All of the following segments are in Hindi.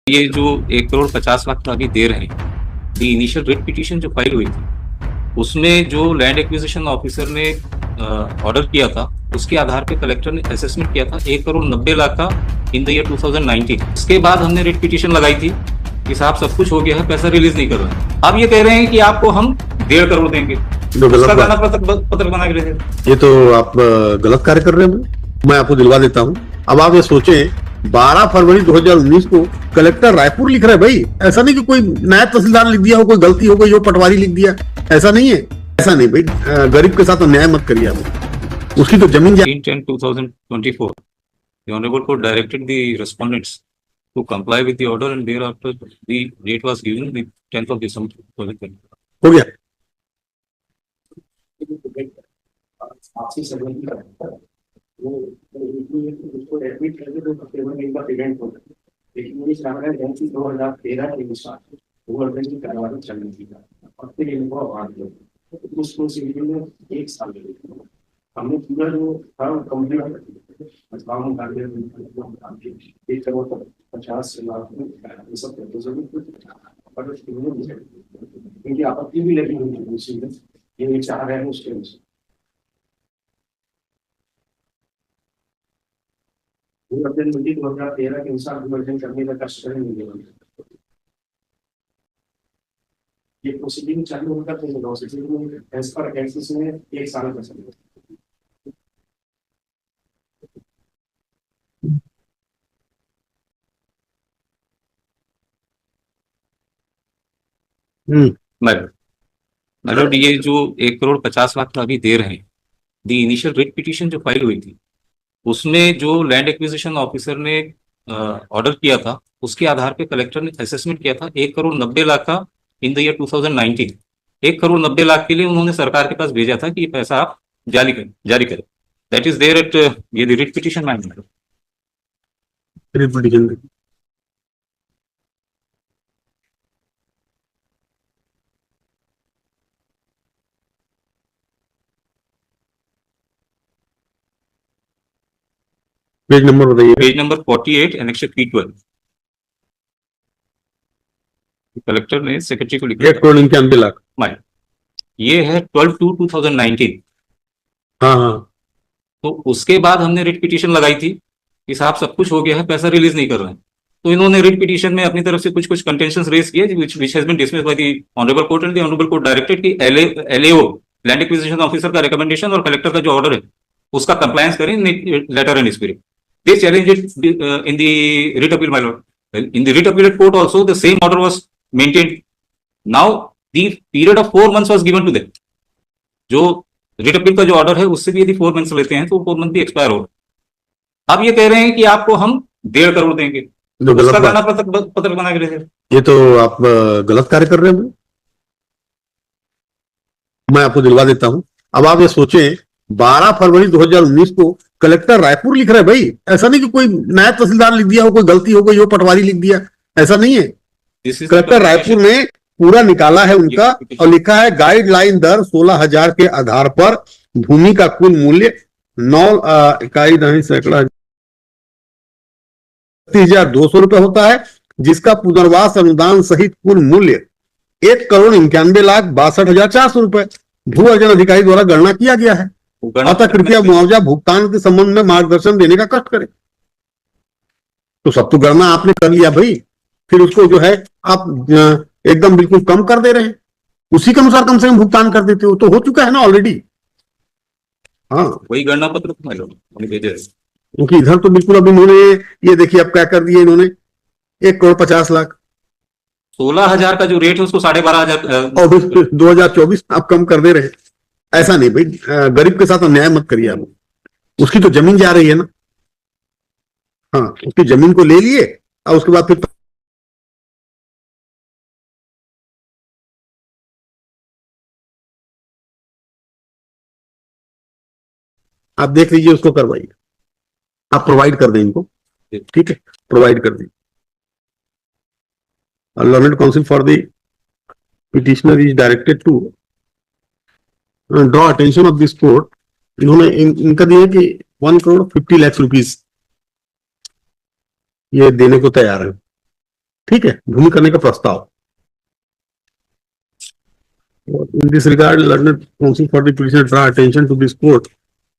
ये जो 1,50,00,000 का अभी दे रहे हैं, दी इनिशियल रेट पिटीशन जो फाइल हुई थी उसमें जो लैंड एक्विजिशन ऑफिसर ने ऑर्डर किया था उसके आधार पे कलेक्टर ने असेसमेंट किया था 1,90,00,000 का इन द ईयर 2019। इसके बाद हमने रेट पिटीशन लगाई थी कि साहब सब कुछ हो गया है, पैसा रिलीज नहीं कर रहे हैं। अब ये कह रहे हैं कि आपको हम 1.5 करोड़ देंगे, उसका गाना पत्र बना के रहे। ये तो आप गलत कार्य कर रहे हैं। मैं आपको दिलवा देता हूँ। अब आप ये सोचें 12 फरवरी 2019 को कलेक्टर रायपुर लिख रहा है। भाई ऐसा नहीं कि कोई नायब तहसीलदार लिख दिया हो, कोई गलती हो गई हो, पटवारी लिख दिया, ऐसा नहीं है। ऐसा नहीं भाई, गरीब के साथ अन्याय मत करिए आप। उसकी तो जमीन 10/10/2024 the honorable court directed the respondents to comply with the order and thereafter the date was given the 10th of December 2020। हो गया। आपसी सहमति का वो उसको एडमिट करके तो केवल इनका पेमेंट होता है, लेकिन ये सामने 2013 के अनुसार ओवरब्रिज की कार्रवाई चलनी थी और फिर इनको अवार्ड दिया। उसको सिविल में 1 साल लगे। हमने पूरा जो था कंप्लीट काम कर दिया। 1,50,00,000 में सब पर क्योंकि आपत्ति भी लगी हुई उसी में ये विचार है उसके अनुसार 2013 के अनुसार विवर्जन करने का कष्ट नहीं। ये प्रोसीडिंग चालू होगा तो एज पर केसेस में 1 साल का समय। मैडम ये जो 1,50,00,000 का अभी दे रहे हैं, दी इनिशियल रेट पिटीशन जो फाइल हुई थी उसमें जो लैंड एक्विजिशन ऑफिसर ने ऑर्डर किया था उसके आधार पे कलेक्टर ने असेसमेंट किया था 1,90,00,000 का इन द ईयर 2019। 1,90,00,000 के लिए उन्होंने सरकार के पास भेजा था कि ये पैसा आप जारी करें। दैट इज देयर एट ये writ petition ma'am. Writ petition page number बताइए। Page number 48 annex P12। Collector ने सेक्रेटरी को लिखा 1,91,00,000। ये है 12/2/2019। हाँ। तो उसके बाद हमने रिट पिटीशन लगाई थी कि साहब सब कुछ हो गया है, पैसा रिलीज नहीं कर रहे हैं। तो इन्होंने रिट पिटीशन में अपनी तरफ से कुछ कंटेंशंस रेज किए which has been dismissed by the honourable court and the honourable court directed कि LAO लैंड एक्विजिशन ऑफिसर का रिकमेंडेशन और कलेक्टर का जो ऑर्डर है उसका कंप्लायंस करें letter and spirit. They challenged it in the writ appeal, my lord. In the writ appellate court also, the same order was maintained. Now, the period of 4 months was given to them. जो writ appeal का जो order है उससे भी यदि 4 months लेते हैं तो 4 month भी expire हो। अब ये कह रहे हैं कि आपको हम 1.5 करोड़ देंगे, उसका गाना पत्र बना के रहे। ये तो आप गलत कार्य कर रहे हैं। मैं आपको दिलवा देता हूं। अब आप ये सोचें 12 फरवरी 2019 को कलेक्टर रायपुर लिख रहा है। भाई ऐसा नहीं कि कोई नायब तहसीलदार लिख दिया हो, कोई गलती हो गई हो, पटवारी लिख दिया, ऐसा नहीं है। कलेक्टर रायपुर ने पूरा निकाला है उनका और लिखा है गाइडलाइन दर 16,000 के आधार पर भूमि का कुल मूल्य 9 इकाई नहीं सैकड़ा 30,200 रुपए होता है, जिसका पुनर्वास अनुदान सहित कुल मूल्य 1,91,62,400 रुपए भू अर्जन अधिकारी द्वारा गणना किया गया है। अतः कृपया मुआवजा भुगतान के संबंध में मार्गदर्शन देने का कष्ट करें। तो सब तो गणना आपने कर लिया भाई, फिर उसको जो है आप एकदम बिल्कुल कम कर दे रहे हैं। उसी के अनुसार कम से कम भुगतान कर देते हो तो हो चुका है ना ऑलरेडी। हाँ वही गणना पत्र भेजे, क्योंकि इधर तो बिल्कुल अभी इन्होंने ये देखिए अब क्या कर दिए इन्होंने 1,50,00,000 16,000 का जो रेट है उसको 12,500 और 2024 आप कम कर दे रहे हैं। ऐसा नहीं भाई, गरीब के साथ अन्याय मत करिए आप। उसकी तो जमीन जा रही है ना। हाँ उसकी जमीन को ले लिए और उसके बाद फिर आप देख लीजिए, उसको करवाइए, आप प्रोवाइड कर दें इनको। ठीक है, प्रोवाइड कर दें। Learned counsel for the petitioner is directed to draw attention of this court. इन्होंने इनका दिया कि 1,50,00,000 रुपीज ये देने को तैयार है। ठीक है, भूमि करने का प्रस्ताव। In this regard learner counsel for the petition draw attention to this court,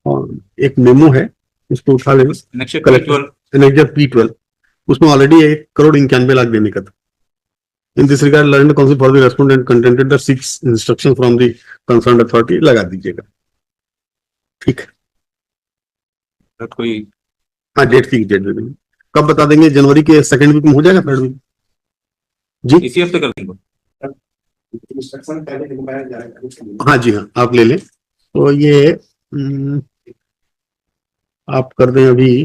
और एक मेमो है, उसको उठा लेना। Annexure collector P12 annexure P12, उसमें ऑलरेडी 1,91,92,00,000 देने का था। इन this regard learner counsel for the respondent contented the 6 instruction from the concerned authority, लगा दीजिएगा। ठीक है, कोई हाँ, डेट फिक्स डेट दे देंगे। कब बता देंगे? जनवरी के सेकंड वीक में हो जाएगा, थर्ड वीक जी? इसी हफ्ते कर देंगे। इंस्ट्रक्शन पहले दिखाया जाएगा। हाँ जी, हाँ, आप ले लें। तो ये आप कर दें अभी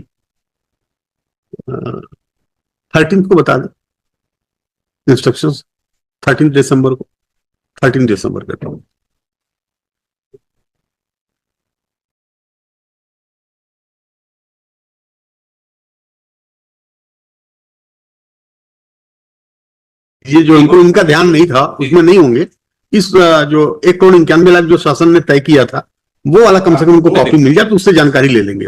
13 को बता दें इंस्ट्रक्शंस, 13 दिसंबर को, 13 दिसंबर करता हूँ। ये जो इनका ध्यान नहीं था उसमें नहीं होंगे। इस जो 1,91,92,00,000 जो शासन ने तय किया था, वो वाला कम से कम उनको कॉपी मिल जाए तो उससे जानकारी ले लेंगे।